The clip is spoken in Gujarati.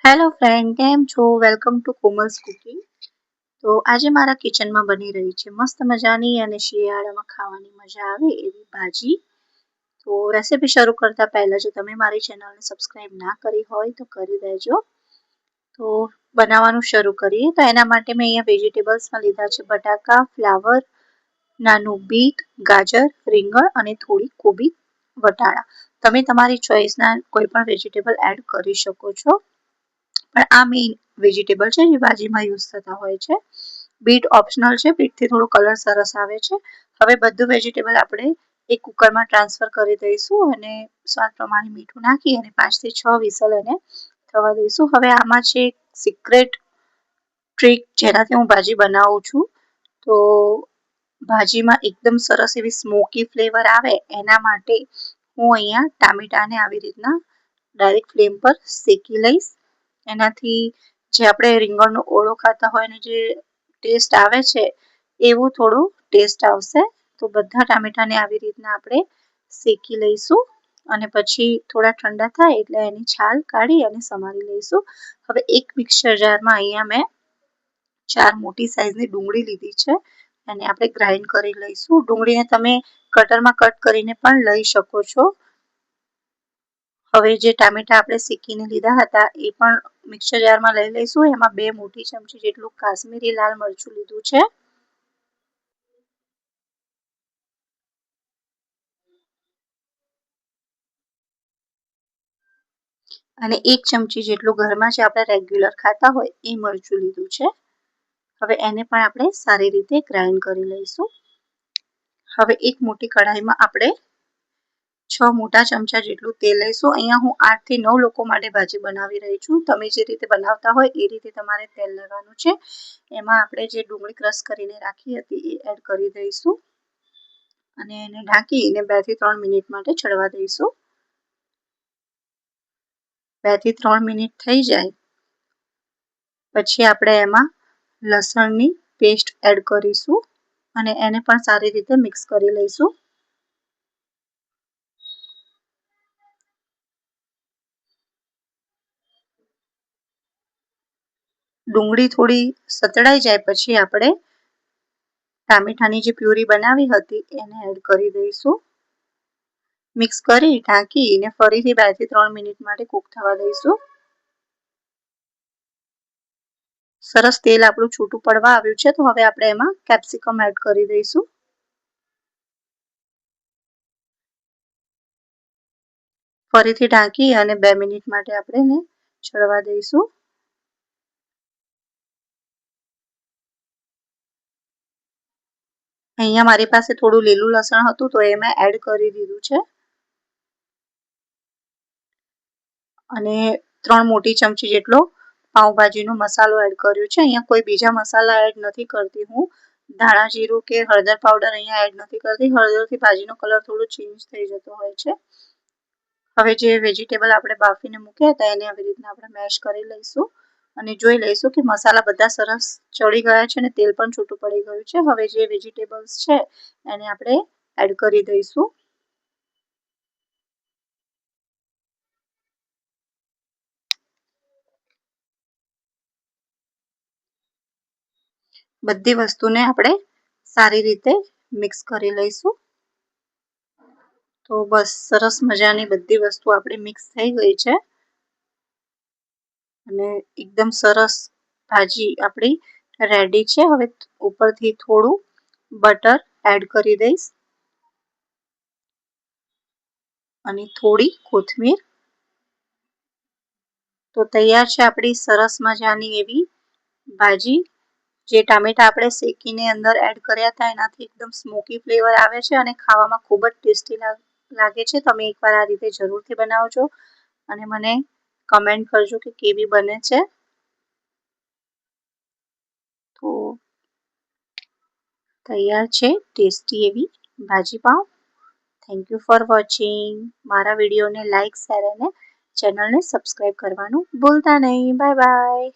હેલો ફ્રેન્ડ, કેમ છો? Welcome to Komal's cooking. તો આજે મારા કિચનમાં બની રહી છે મસ્ત મજાની અને શિયાળામાં ખાવાની મજા આવે એવી ભાજી. તો રેસીપી શરૂ કરતા પહેલા જો તમે મારી ચેનલને સબસ્ક્રાઇબ ના કરી હોય તો કરી દેજો. તો બનાવવાનું શરૂ કરીએ. તો એના માટે મેં અહીંયા વેજીટેબલ્સમાં લીધા છે બટાકા, ફ્લાવર, નાનું બીટ, ગાજર, રીંગણ અને થોડી કોબી, વટાણા. તમે તમારી ચોઈસના કોઈ પણ વેજીટેબલ એડ કરી શકો છો, પણ આ મેઇન વેજીટેબલ છે જે ભાજીમાં યુઝ થતા હોય છે. બીટ ઓપ્શનલ છે, બીટથી થોડો કલર સરસ આવે છે. હવે બધું વેજીટેબલ આપણે એક કુકરમાં ટ્રાન્સફર કરી દઈશું અને સ્વાદ પ્રમાણે મીઠું નાખી અને 5 થી 6 વિસલ એને થવા દઈશું. હવે આમાં છે એક સિક્રેટ ટ્રીક જેનાથી હું ભાજી બનાવું છું. તો ભાજીમાં એકદમ સરસ એવી સ્મોકી ફ્લેવર આવે એના માટે હું અહીંયા ટામેટાને આવી રીતના ડાયરેક્ટ ફ્લેમ પર શેકી લઈશ. એનાથી જે આપણે રીંગણનો ઓળો ખાતા હોય ને જે ટેસ્ટ આવે છે એવું થોડું ટેસ્ટ આવશે. તો બધા ટામેટાને આવી રીતના આપણે શેકી લઈશું અને પછી થોડા ઠંડા થાય એટલે એની છાલ કાઢી અને સમારી લઈશું. હવે એક મિક્સર જારમાં અહીંયા મેં 4 મોટી સાઈઝની ડુંગળી લીધી છે અને આપણે ગ્રાઇન્ડ કરી લઈશું. ડુંગળીને તમે કટરમાં કટ કરીને પણ લઈ શકો છો. હવે જે ટામેટા આપણે શેકીને લીધા હતા એ પણ મિક્સર જારમાં લઈ લઈશું. એમાં 2 મોટી ચમચી જેટલું કાશ્મીરી લાલ મરચું લીધું છે અને 1 ચમચી જેટલું ઘરમાં જે આપણે રેગ્યુલર ખાતા હોય એ મરચું લીધું છે. હવે એને પણ આપણે સારી રીતે ગ્રાઇન્ડ કરી લઈશું. હવે એક મોટી કઢાઈમાં આપણે 6 મોટા ચમચા જેટલું તેલ લઈશું. અહીંયા હું 8 થી 9 લોકો માટે ભાજી બનાવી રહી છું. તમે જે રીતે બનાવતા હોય એ રીતે તમારે તેલ લેવાનું છે. એમાં આપણે જે ડુંગળી ક્રશ કરીને રાખી હતી એ એડ કરી દઈશું અને એને ઢાંકીને 2 થી 3 મિનિટ માટે ચડવા દઈશું. 2 થી 3 મિનિટ થઈ જાય પછી આપણે એમાં લસણની પેસ્ટ એડ કરીશું અને એને પણ સારી રીતે મિક્સ કરી લઈશું. ડુંગળી થોડી સતળાઈ જાય પછી આપણે ટામેટાની જે પ્યુરી બનાવી હતી એને એડ કરી દઈશું. મિક્સ કરી ઢાંકીને ફરીથી 2 થી 3 મિનિટ માટે કૂક થવા દઈશું. સરસ તેલ આપણું છૂટું પડવા આવ્યું છે તો હવે આપણે એમાં કેપ્સિકમ એડ કરી દઈશું. ફરીથી ઢાંકી અને 2 મિનિટ માટે આપણે એને ચડવા દઈશું. અહીંયા મારી પાસે થોડું લીલું લસણ હતું તો એ મેં એડ કરી દીધું છે અને 3 મોટી ચમચી જેટલો પાઉંભાજીનો મસાલો એડ કર્યો છે. અહીંયા કોઈ બીજા મસાલા એડ નથી કરતી હું. ધાણા જીરું કે હળદર પાવડર અહીંયા એડ નથી કરતી. હળદરથી ભાજીનો કલર થોડો ચેન્જ થઈ જતો હોય છે. હવે જે વેજીટેબલ આપણે બાફીને મૂક્યા હતા એને આવી રીતના આપણે મેશ કરી લઈશું અને જોઈ લઈશું કે મસાલા બધા સરસ ચડી ગયા છે અને તેલ પણ છૂટું પડી ગયું છે. હવે જે વેજીટેબલ્સ છે એને આપણે એડ કરી દઈશું. બધી વસ્તુને આપણે સારી રીતે મિક્સ કરી લઈશું. તો બસ સરસ મજાની બધી વસ્તુ આપણી મિક્સ થઈ ગઈ છે અને એકદમ સરસ ભાજી આપણી રેડી છે. હવે ઉપરથી થોડું બટર એડ કરી દઈશ અને થોડી કોથમીર. તો તૈયાર છે આપણી સરસ મજાની એવી ભાજી. જે ટામેટા આપણે શેકીને અંદર એડ કર્યા હતા એનાથી એકદમ સ્મોકી ફ્લેવર આવે છે અને ખાવામાં ખૂબ જ ટેસ્ટી લાગે છે. તમે એકવાર આ રીતે જરૂરથી બનાવજો અને મને કમેન્ટ કરજો કે કેવી બને છે. તો તૈયાર છે ટેસ્ટી એવી bhaji pav. Thank you for watching. મારા વિડીયોને લાઇક, શેર અને ચેનલને સબસ્ક્રાઈબ કરવાનું ભૂલતા નહીં. Bye bye.